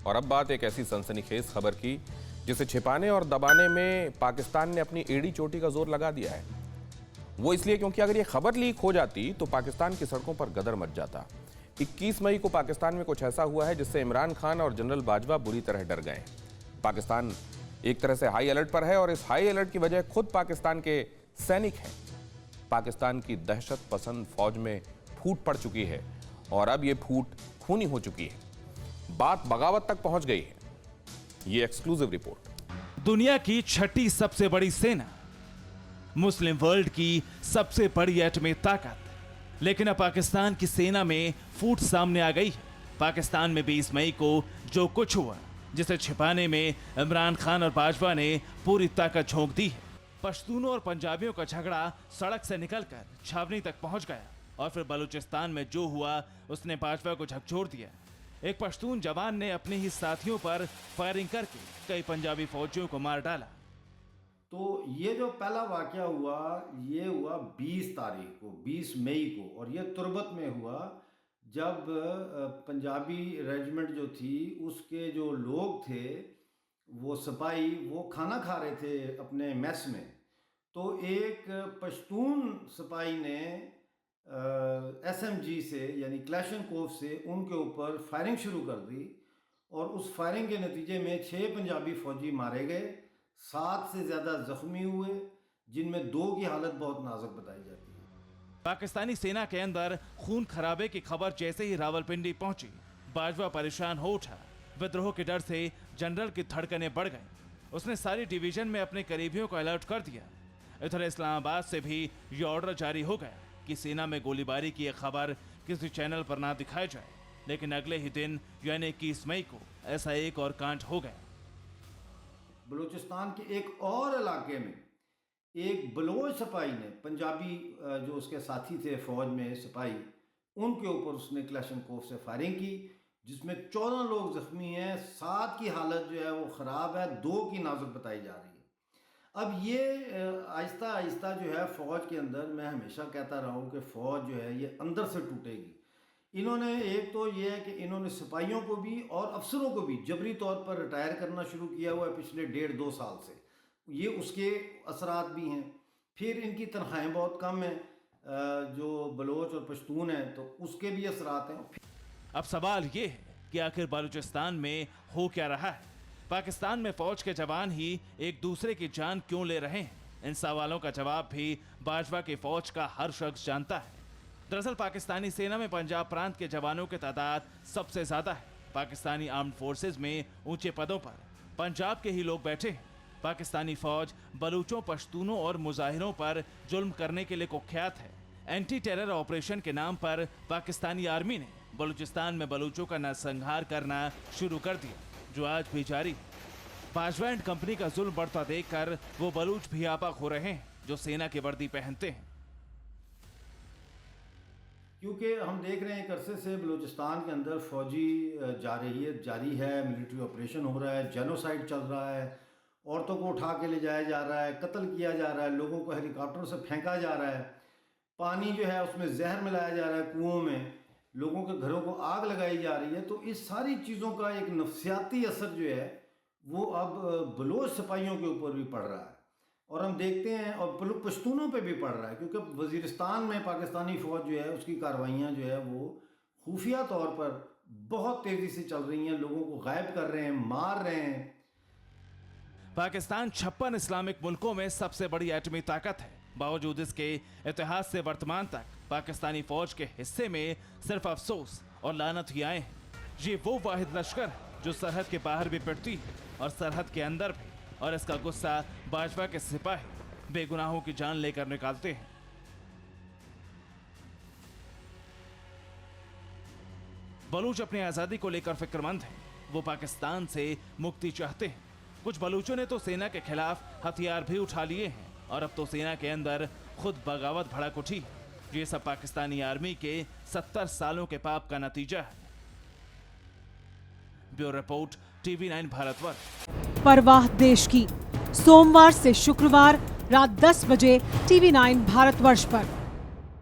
और अब बात एक ऐसी सनसनीखेज खबर की जिसे छिपाने और दबाने में पाकिस्तान ने अपनी एड़ी चोटी का जोर लगा दिया है। वो इसलिए क्योंकि अगर ये खबर लीक हो जाती तो पाकिस्तान की सड़कों पर गदर मच जाता। 21 मई को पाकिस्तान में कुछ ऐसा हुआ है जिससे इमरान खान और जनरल बाजवा बुरी तरह डर गए। पाकिस्तान एक तरह से हाई अलर्ट पर है और इस हाई अलर्ट की वजह खुद पाकिस्तान के सैनिक हैं। पाकिस्तान की दहशत पसंद फौज में फूट पड़ चुकी है और अब ये फूट खूनी हो चुकी है, बात बगावत तक पहुंच गई है। ये एक्सक्लूसिव रिपोर्ट। दुनिया की छठी सबसे बड़ी सेना, मुस्लिम वर्ल्ड की सबसे बड़ी एटमी ताकत, लेकिन अब पाकिस्तान की सेना में फूट सामने आ गई है। पाकिस्तान में 20 मई को जो कुछ हुआ, जिसे छिपाने में इमरान खान और बाजवा ने पूरी ताकत झोंक दी है। पश्तूनों और पंजाबियों का झगड़ा सड़क से निकलकर छावनी तक पहुंच गया और फिर बलूचिस्तान में जो हुआ उसने बाजवा को झकझोर दिया। एक पश्तून जवान ने अपने ही साथियों पर फायरिंग करके कई पंजाबी फौजियों को मार डाला। तो ये जो पहला वाकया हुआ, ये हुआ 20 तारीख को, 20 मई को, और ये तुर्बत में हुआ जब पंजाबी रेजिमेंट जो थी उसके जो लोग थे, वो सिपाही, वो खाना खा रहे थे अपने मेस में। तो एक पश्तून सिपाही ने SMG से यानी क्लैशनकोफ से उनके ऊपर फायरिंग शुरू कर दी और उस फायरिंग के नतीजे में 6 पंजाबी फौजी मारे गए, 7 से ज़्यादा जख्मी हुए, जिनमें 2 की हालत बहुत नाजुक बताई जाती है। पाकिस्तानी सेना के अंदर खून खराबे की खबर जैसे ही रावलपिंडी पहुंची, बाजवा परेशान हो उठा। विद्रोह के डर से जनरल की धड़कनें बढ़ गई। उसने सारी डिवीजन में अपने करीबियों को अलर्ट कर दिया। इधर इस्लामाबाद से भी ये ऑर्डर जारी हो गया कि सेना में गोलीबारी की एक खबर किसी चैनल पर ना दिखाई जाए। लेकिन अगले ही दिन यानी 21 मई को ऐसा एक और कांड हो गया। बलूचिस्तान के एक और इलाके में एक बलोच सिपाही ने, पंजाबी जो उसके साथी थे फौज में सिपाही, उनके ऊपर उसने क्लैशनकोफ से फायरिंग की, जिसमें 14 लोग जख्मी हैं, 7 की हालत जो है वो ख़राब है, 2 की नाजुक बताई जा रही है। अब ये आहिस्ता आहिस्ता जो है फ़ौज के अंदर, मैं हमेशा कहता रहा हूँ कि फ़ौज जो है ये अंदर से टूटेगी। इन्होंने एक तो ये है कि इन्होंने सिपाहियों को भी और अफसरों को भी जबरी तौर पर रिटायर करना शुरू किया हुआ है पिछले 1.5-2 साल से। ये उसके असरात भी हैं। फिर इनकी तनख्वाहें बहुत कम हैं, जो बलोच और पश्तून हैं, तो उसके भी असरात हैं। अब सवाल ये है कि आखिर बलूचिस्तान में हो क्या रहा है? पाकिस्तान में फौज के जवान ही एक दूसरे की जान क्यों ले रहे हैं? इन सवालों का जवाब भी बाजवा की फौज का हर शख्स जानता है। दरअसल पाकिस्तानी सेना में पंजाब प्रांत के जवानों की तादाद सबसे ज्यादा है। पाकिस्तानी आर्म्ड फोर्सेज में ऊंचे पदों पर पंजाब के ही लोग बैठे हैं। पाकिस्तानी फौज बलूचों, पश्तूनों और मुजाहिरों पर जुल्म करने के लिए कुख्यात है। एंटी टेरर ऑपरेशन के नाम पर पाकिस्तानी आर्मी ने बलूचिस्तान में बलूचों का नरसंहार करना शुरू कर दिया, जो आज भी जारी। बाजवा एंड कंपनी का जुल्म बढ़ता देखकर वो बलूच भी आपा हो रहे हैं जो सेना की वर्दी पहनते हैं। क्योंकि हम देख रहे हैं एक अरसे से बलूचिस्तान के अंदर फौजी जारी है, मिलिट्री ऑपरेशन हो रहा है, जेनोसाइड चल रहा है, औरतों को उठा के ले जाया जा रहा है, कत्ल किया जा रहा है, लोगों को हेलीकॉप्टर से फेंका जा रहा है, पानी जो है उसमें जहर मिलाया जा रहा है, कुओं में लोगों के घरों को आग लगाई जा रही है। तो इस सारी चीज़ों का एक नफसियाती असर जो है वो अब बलोच सिपाहियों के ऊपर भी पड़ रहा है, और हम देखते हैं और पश्तूनों पे भी पड़ रहा है, क्योंकि वज़ीरिस्तान में पाकिस्तानी फ़ौज जो है उसकी कार्रवाइयाँ जो है वो खुफिया तौर पर बहुत तेज़ी से चल रही हैं, लोगों को गायब कर रहे हैं, मार रहे हैं। पाकिस्तान 56 इस्लामिक मुल्कों में सबसे बड़ी एटमी ताकत है। बावजूद इसके इतिहास से वर्तमान तक पाकिस्तानी फौज के हिस्से में सिर्फ अफसोस और लानत ही आए हैं। ये वो वाहिद लश्कर है जो सरहद के बाहर भी पिटती है और सरहद के अंदर भी, और इसका गुस्सा बाजवा के सिपाही बेगुनाहों की जान लेकर निकालते हैं। बलूच अपनी आजादी को लेकर फिक्रमंद हैं। वो पाकिस्तान से मुक्ति चाहते हैं। कुछ बलूचों ने तो सेना के खिलाफ हथियार भी उठा लिए हैं और अब तो सेना के अंदर खुद बगावत भड़क उठी है। ये सब पाकिस्तानी आर्मी के 70 सालों के पाप का नतीजा है। Bureau report, TV9 Bharatvarsh. परवाह देश की, सोमवार से शुक्रवार रात 10 बजे TV9 भारतवर्ष पर।